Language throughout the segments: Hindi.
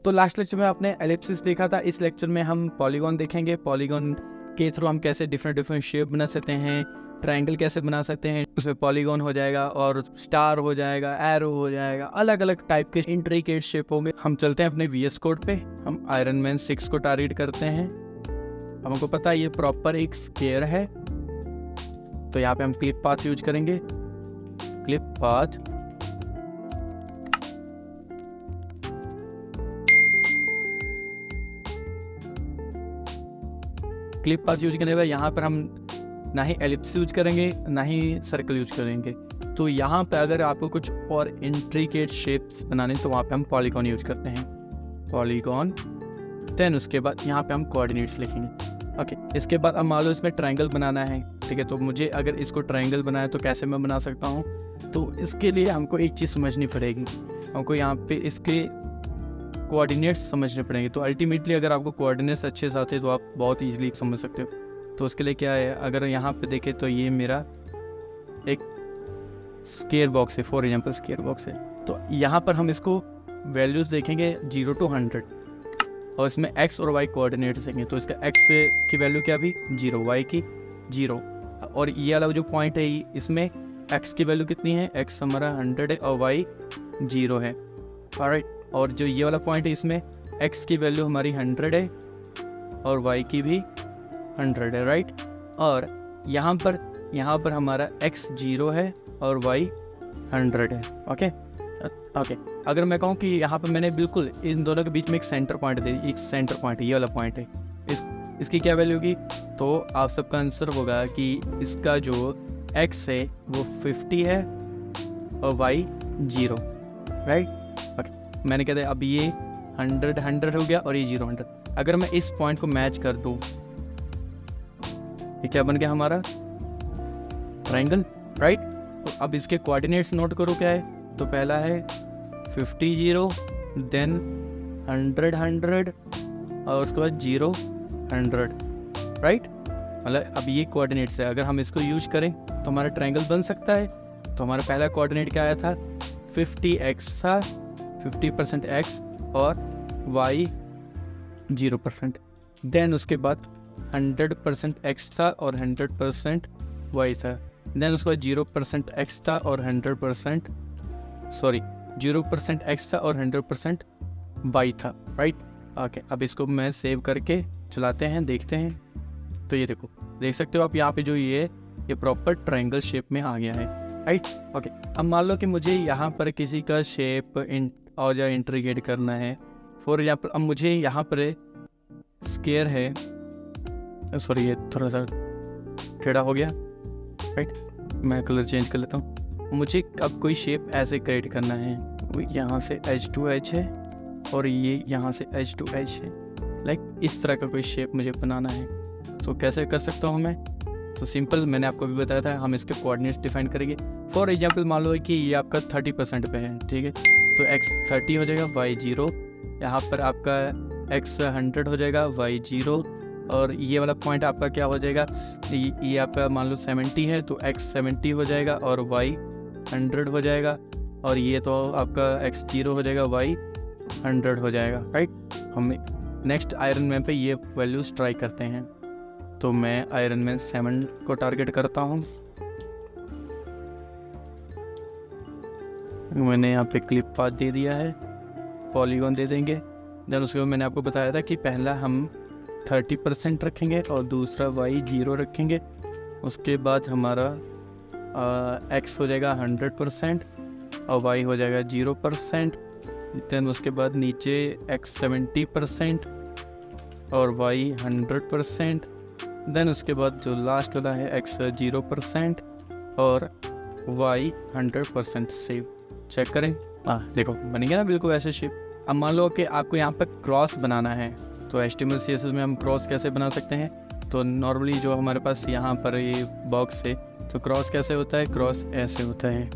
तो लास्ट लेक्चर में आपने एलिप्सिस देखा था, इस लेक्चर में हम पॉलीगॉन देखेंगे। पॉलीगॉन के थ्रू हम कैसे डिफरेंट शेप बना सकते हैं, ट्रायंगल कैसे बना सकते हैं, उसमें पॉलीगॉन हो जाएगा और स्टार हो जाएगा, एरो हो जाएगा, अलग अलग टाइप के इंट्रिकेट शेप होंगे। हम चलते हैं अपने VS कोड पे, हम आयरन मैन 6 को टारगेट करते हैं। हमको पता है ये प्रॉपर एक स्क्वायर है, तो यहाँ पे हम क्लिप पाथ यूज करेंगे। क्लिप पाथ यूज करने के बाद यहाँ पर हम ना ही एलिप्स यूज करेंगे ना ही सर्कल यूज करेंगे। तो यहाँ पे अगर आपको कुछ और इंट्रिकेट शेप्स बनाने तो वहाँ पे हम पॉलीगॉन यूज करते हैं, पॉलीगॉन। देन उसके बाद यहाँ पे हम कोऑर्डिनेट्स लिखेंगे। ओके, इसके बाद अब मान लो इसमें ट्रायंगल बनाना है, ठीक है। तो मुझे अगर इसको ट्रायंगल बनाए तो कैसे मैं बना सकता हूँ, तो इसके लिए हमको एक चीज़ समझनी पड़ेगी, हमको यहाँ पे इसके कोऑर्डिनेट्स समझने पड़ेंगे। तो अल्टीमेटली अगर आपको कोऑर्डिनेट्स अच्छे से आते हैं तो आप बहुत ईजिली समझ सकते हो। तो उसके लिए क्या है, अगर यहाँ पे देखें तो ये मेरा एक स्क्वायर बॉक्स है, फॉर एग्जांपल स्क्वायर बॉक्स है। तो यहाँ पर हम इसको वैल्यूज़ देखेंगे 0 to 100 और इसमें x और y कोऑर्डिनेट्स देंगे। तो इसका x की वैल्यू क्या भी 0, y की 0, और ये वाला जो पॉइंट है इसमें x की वैल्यू कितनी है, x हमारा 100 है और y 0 है, ऑलराइट। और जो ये वाला पॉइंट है इसमें x की वैल्यू हमारी 100 है और y की भी 100 है, राइट। और यहाँ पर हमारा x 0 है और y 100 है, ओके। अगर मैं कहूँ कि यहाँ पर मैंने बिल्कुल इन दोनों के बीच में एक सेंटर पॉइंट दे, एक सेंटर पॉइंट ये वाला पॉइंट है, इसकी क्या वैल्यू होगी, तो आप सबका आंसर होगा कि इसका जो x है वो 50 है और y 0, राइट। ओके, मैंने कहते अब ये 100 हो गया और ये 0 100। अगर मैं इस पॉइंट को मैच कर दूँ, ये क्या बन गया हमारा ट्रायंगल, राइट। तो अब इसके कोऑर्डिनेट्स नोट करो क्या है, तो पहला है 50 0, देन 100 100 और उसके बाद 0 100, राइट। मतलब अब ये कोऑर्डिनेट्स है, अगर हम इसको यूज करें तो हमारा ट्रायंगल बन सकता है। तो हमारा पहला कोऑर्डिनेट क्या आया था, 50x था, 50% x और y 0%। देन उसके बाद 100% x था और 100% y था। देन उसके बाद 0% x था और 0% x था और 100% y था, राइट। ओके, अब इसको मैं सेव करके चलाते हैं, देखते हैं। तो ये देखो, देख सकते हो आप यहाँ पे जो ये प्रॉपर ट्रायंगल शेप में आ गया है, राइट। ओके, अब मान लो कि मुझे यहाँ पर किसी का शेप और या इंट्रीगेट करना है। फॉर एग्जाम्पल अब मुझे यहाँ पर स्क्वायर है, सॉरी ये थोड़ा सा टेढ़ा हो गया, राइट। मैं कलर चेंज कर लेता हूँ। मुझे अब कोई शेप ऐसे क्रिएट करना है, यहाँ से एज टू एज है और ये यहाँ से एज टू एज है, लाइक इस तरह का कोई शेप मुझे बनाना है। तो कैसे कर सकता हूँ मैं, तो सिंपल, मैंने आपको भी बताया था, हम इसके कोऑर्डिनेट्स डिफाइन करेंगे। फॉर एग्जांपल मान लो कि ये आपका 30% पे है, ठीक है। तो x 30 हो जाएगा, y 0, यहाँ पर आपका x 100 हो जाएगा, y 0, और ये वाला पॉइंट आपका क्या हो जाएगा, ये आपका मान लो 70 है तो x 70 हो जाएगा और y 100 हो जाएगा, और ये तो आपका x 0 हो जाएगा, y 100 हो जाएगा, राइट। हम नेक्स्ट आयरन मैन पे ये वैल्यूज ट्राई करते हैं। तो मैं आयरन मैन 7 को टारगेट करता हूँ। मैंने यहाँ पे क्लिप पाथ दे दिया है, पॉलीगॉन दे देंगे। देन उसके बाद मैंने आपको बताया था कि पहला हम 30% रखेंगे और दूसरा y 0 रखेंगे। उसके बाद हमारा x हो जाएगा 100% और y हो जाएगा 0%। देन उसके बाद नीचे x 70% और y 100%। देन उसके बाद जो लास्ट वाला है x 0% और y 100%। सेव चेक करें, देखो बन गया ना बिल्कुल ऐसे शेप। अब मान लो कि आपको यहाँ पर क्रॉस बनाना है, तो HTML CSS में हम क्रॉस कैसे बना सकते हैं। तो नॉर्मली जो हमारे पास यहाँ पर ये बॉक्स है, तो क्रॉस कैसे होता है, क्रॉस ऐसे होता है,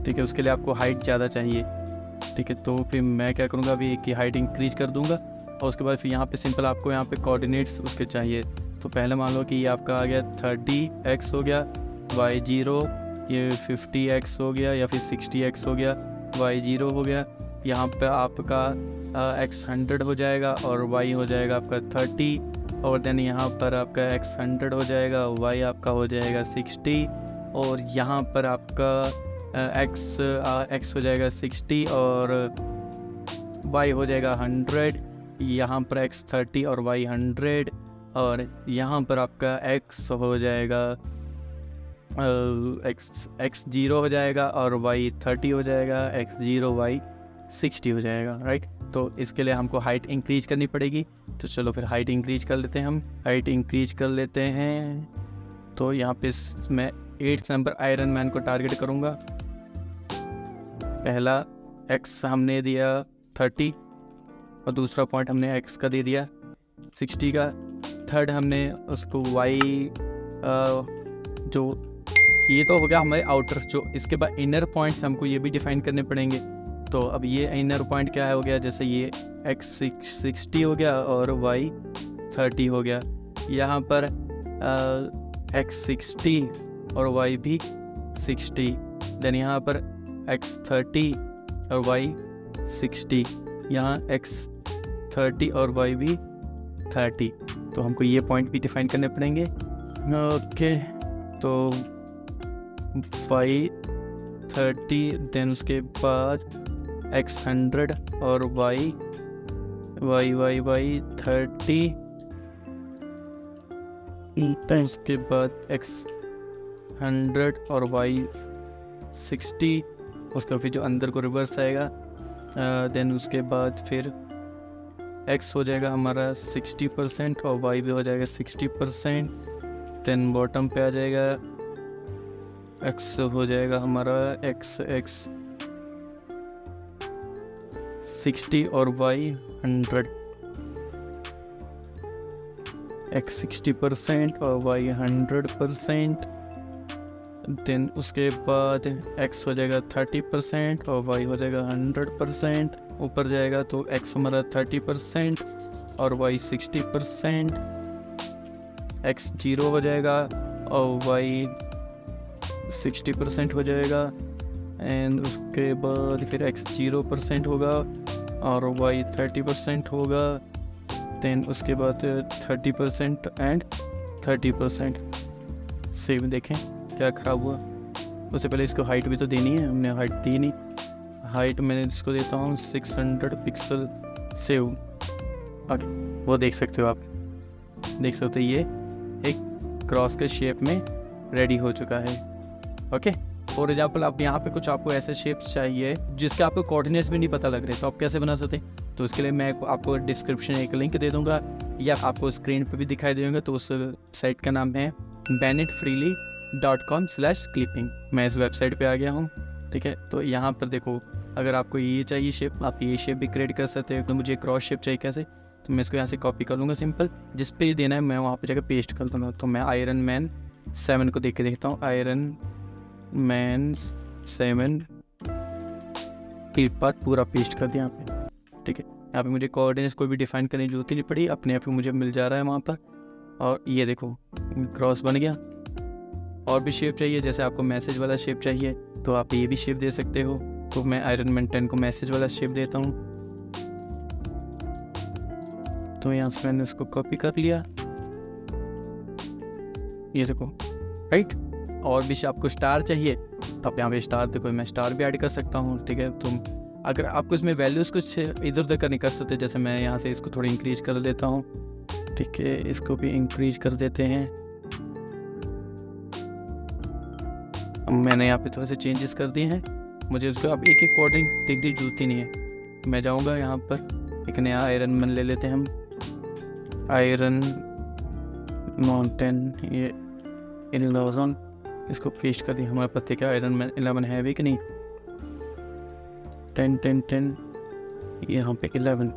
ठीक है। उसके लिए आपको हाइट ज़्यादा चाहिए, ठीक है। तो फिर मैं क्या करूँगा, अभी एक हाइट इंक्रीज कर दूँगा और उसके बाद फिर यहाँ पे सिंपल आपको यहाँ पे कोऑर्डिनेट्स उसके चाहिए। तो पहले मान लो कि ये आपका आ गया 30x हो गया, y 0, ये 50x हो गया या फिर 60x हो गया, y 0 हो गया, यहाँ पे आपका x 100 हो जाएगा और y हो जाएगा आपका 30, और देन यहाँ पर आपका x 100 हो जाएगा, y आपका हो जाएगा 60, और यहाँ पर आपका x हो जाएगा 60 और y हो जाएगा 100, यहाँ पर x 30 और y 100, और यहाँ पर आपका x हो जाएगा x 0 हो जाएगा और y 30 हो जाएगा, x 0 y 60 हो जाएगा, राइट। तो इसके लिए हमको हाइट इंक्रीज करनी पड़ेगी, तो चलो फिर हाइट इंक्रीज कर लेते हैं। हम हाइट इंक्रीज कर लेते हैं। तो यहाँ पे मैं 8th नंबर आयरन मैन को टारगेट करूँगा। पहला x हमने दिया 30 और दूसरा पॉइंट हमने x का दे दिया 60 का। थर्ड हमने उसको y जो ये तो हो गया हमारे आउटर, जो इसके बाद इनर पॉइंट्स हमको ये भी डिफाइन करने पड़ेंगे। तो अब ये इनर पॉइंट क्या हो गया, जैसे ये x 60 हो गया और y 30 हो गया। यहाँ पर x 60 और y भी 60, देन यहाँ पर x 30 और y 60, यहाँ x 30 और y भी 30। तो हमको ये पॉइंट भी डिफाइन करने पड़ेंगे। ओके, तो y 30, देन उसके बाद x 100 और y 30, उसके बाद x 100 और y 60, उसका फिर जो अंदर को रिवर्स आएगा, देन उसके बाद फिर x हो जाएगा हमारा 60% और y भी हो जाएगा 60%, देन बॉटम पे आ जाएगा x हो जाएगा हमारा x 60 और y 100, x 60% और y 100%, देन उसके बाद x हो जाएगा 30% और y हो जाएगा 100%, ऊपर जाएगा तो x हमारा 30% और y 60%, x 0 हो जाएगा और y 60% हो जाएगा, एंड उसके बाद फिर x 0% होगा और y 30% होगा, देन उसके बाद 30% एंड 30%। सेव देखें क्या ख़राब हुआ। उससे पहले इसको हाइट भी तो देनी है, हमने हाइट दी नहीं। हाइट मैंने इसको देता हूँ 600 पिक्सल। सेव, ओके, वो देख सकते हो आप, देख सकते हो ये एक क्रॉस के शेप में रेडी हो चुका है। ओके, फॉर एग्जाम्पल आप यहाँ पे कुछ आपको ऐसे शेप्स चाहिए जिसके आपको कोऑर्डिनेट्स भी नहीं पता लग रहे, तो आप कैसे बना सकते हैं? तो इसके लिए मैं आपको डिस्क्रिप्शन एक लिंक दे दूंगा या आपको स्क्रीन पे भी दिखाई देंगे। तो उस साइट का नाम है bennetfreely.com/clipping। मैं इस वेबसाइट पे आ गया हूँ, ठीक है। तो यहाँ पर देखो, अगर आपको ये चाहिए शेप, आप ये शेप भी क्रिएट कर सकते हो। तो मुझे क्रॉस शेप चाहिए कैसे, तो मैं इसको यहाँ से कॉपी कर लूँगा सिंपल, जिस पे देना है मैं वहाँ पे जाकर पेस्ट कर दूँगा। तो मैं आयरन मैन 7 को देख के देखता हूँ, आयरन मैन 7 क्लिप पाथ पूरा पेस्ट कर दिया यहाँ पे, ठीक है। यहाँ पे मुझे कोऑर्डिनेट्स कोई भी डिफाइन करने की जरूरत ही नहीं पड़ी, अपने आप ही मुझे मिल जा रहा है वहाँ पर। और ये देखो क्रॉस बन गया। और भी शेप चाहिए, जैसे आपको मैसेज वाला शेप चाहिए तो आप ये भी शेप दे सकते हो। तो मैं आयरन मैन 10 को मैसेज वाला शेप देता हूँ। तो यहाँ से मैंने इसको कॉपी कर लिया, ये देखो, राइट। और भी आपको स्टार चाहिए तो आप यहाँ पे स्टार देखो, मैं स्टार भी ऐड कर सकता हूँ, ठीक है। तुम अगर आपको इसमें वैल्यूज़ कुछ इधर उधर करनी कर सकते, जैसे मैं यहाँ से इसको थोड़ी इंक्रीज कर देता हूँ, ठीक है। इसको भी इंक्रीज कर देते हैं। मैंने यहाँ पे थोड़े से चेंजेस कर दिए हैं, मुझे उसको अब एक कोऑर्डिनेट देखने की जरूरत ही नहीं है। मैं जाऊँगा यहाँ पर, एक नया आयरन मैन ले लेते हैं हम, आयरन माउंटेन ये 11, इसको पेस्ट कर दिया। हमारे पास देखा आयरन मैन 11 है भी कि नहीं, 10 10 10, यहाँ पे 11,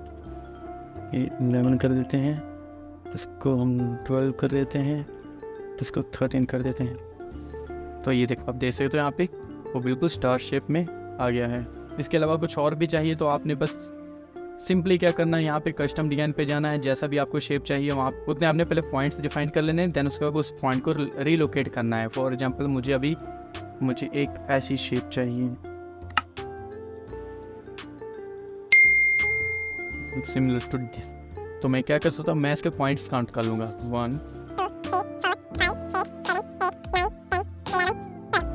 ये 11 कर देते हैं, इसको हम 12 कर देते हैं, इसको 13 कर देते हैं। तो ये देखो, आप देख सकते हो यहाँ पे वो बिल्कुल स्टार शेप में आ गया है। इसके अलावा कुछ और भी चाहिए तो आपने बस सिंपली क्या करना है, यहाँ पे कस्टम डिजाइन पे जाना है। जैसा भी आपको शेप चाहिए वहाँ उतने आपने पहले पॉइंट्स डिफाइन कर लेने हैं, देन उसके बाद उस पॉइंट को रीलोकेट करना है। फॉर एग्जांपल मुझे एक ऐसी शेप चाहिए, सिमिलर टू दिस। तो मैं क्या कर सकता हूँ, मैं इसके पॉइंट्स काउंट कर लूँगा 1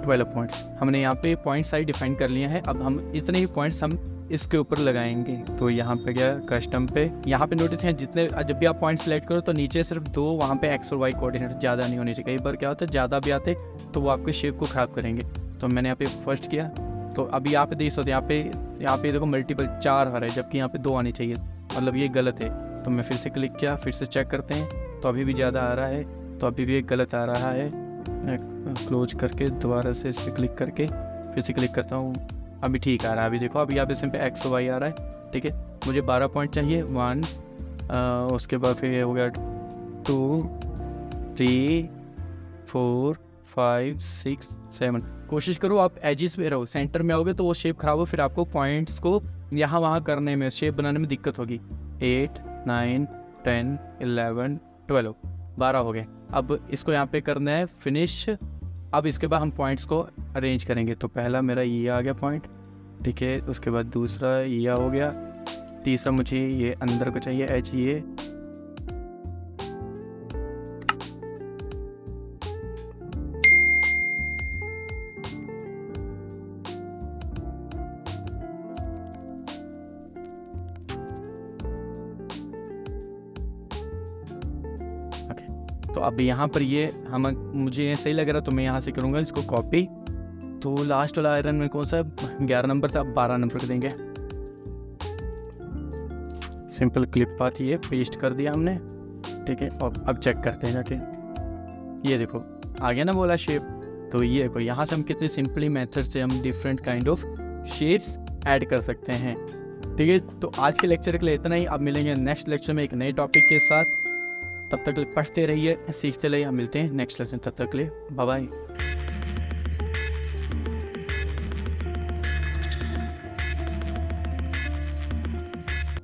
12 पॉइंट्स। हमने यहाँ पे पॉइंट साइज डिफाइन कर लिए हैं। अब हम इतने ही पॉइंट्स हम इसके ऊपर लगाएंगे। तो यहाँ पे गया कस्टम पे, यहाँ पे नोटिस है जितने जब भी आप पॉइंट सेलेक्ट करो तो नीचे सिर्फ 2 वहाँ पे एक्स और वाई कोऑर्डिनेट, ज़्यादा नहीं होने चाहिए। कई बार क्या होता है ज़्यादा भी आते तो वो आपके शेप को ख़राब करेंगे। तो मैंने यहाँ पे फर्स्ट किया, तो अभी यहाँ पे देख सकते यहाँ पे देखो मल्टीपल 4 आ रहा है, जबकि यहाँ पे 2 आनी चाहिए, मतलब ये गलत है। तो मैं फिर से क्लिक किया, फिर से चेक करते हैं, तो अभी भी ज़्यादा आ रहा है, तो अभी भी एक गलत आ रहा है। क्लोज करके दोबारा से इस पर क्लिक करके फिर से क्लिक करता हूँ, अभी ठीक आ रहा है। अभी देखो अभी यहाँ पे सिंपल एक्स वाई आ रहा है, ठीक है। मुझे 12 पॉइंट चाहिए, 1 उसके बाद फिर ये हो गया 2 3 4 5 6 7। कोशिश करो आप एजिस पे रहो, सेंटर में आओगे तो वो शेप खराब हो, फिर आपको पॉइंट्स को यहाँ वहाँ करने में, शेप बनाने में दिक्कत होगी। 8 9 10 11 12 12 हो गए। अब इसको यहाँ पे करना है फिनिश। अब इसके बाद हम पॉइंट्स को अरेंज करेंगे। तो पहला मेरा ये आ गया पॉइंट, ठीक है। उसके बाद दूसरा ये हो गया, तीसरा मुझे ये अंदर को चाहिए एच ये, तो अब यहाँ पर ये मुझे ये सही लग रहा, तो मैं यहाँ से करूँगा इसको कॉपी। तो लास्ट वाला आयरन में कौन सा 11 नंबर था, अब 12 नंबर का देंगे। सिंपल क्लिप पाथ ये पेस्ट कर दिया हमने, ठीक है। और अब चेक करते हैं जाके, ये देखो आ गया ना बोला शेप। तो ये देखो यहाँ से हम कितने सिंपली मेथड से हम different kind of shapes add कर सकते हैं, ठीक है। तो आज के लेक्चर के लिए इतना ही। अब मिलेंगे नेक्स्ट लेक्चर में एक नए टॉपिक के साथ। तब तक पढ़ते रहिए, सीखते रहिए। हम मिलते हैं नेक्स्ट लेसन, तब तक के लिए बाय बाय।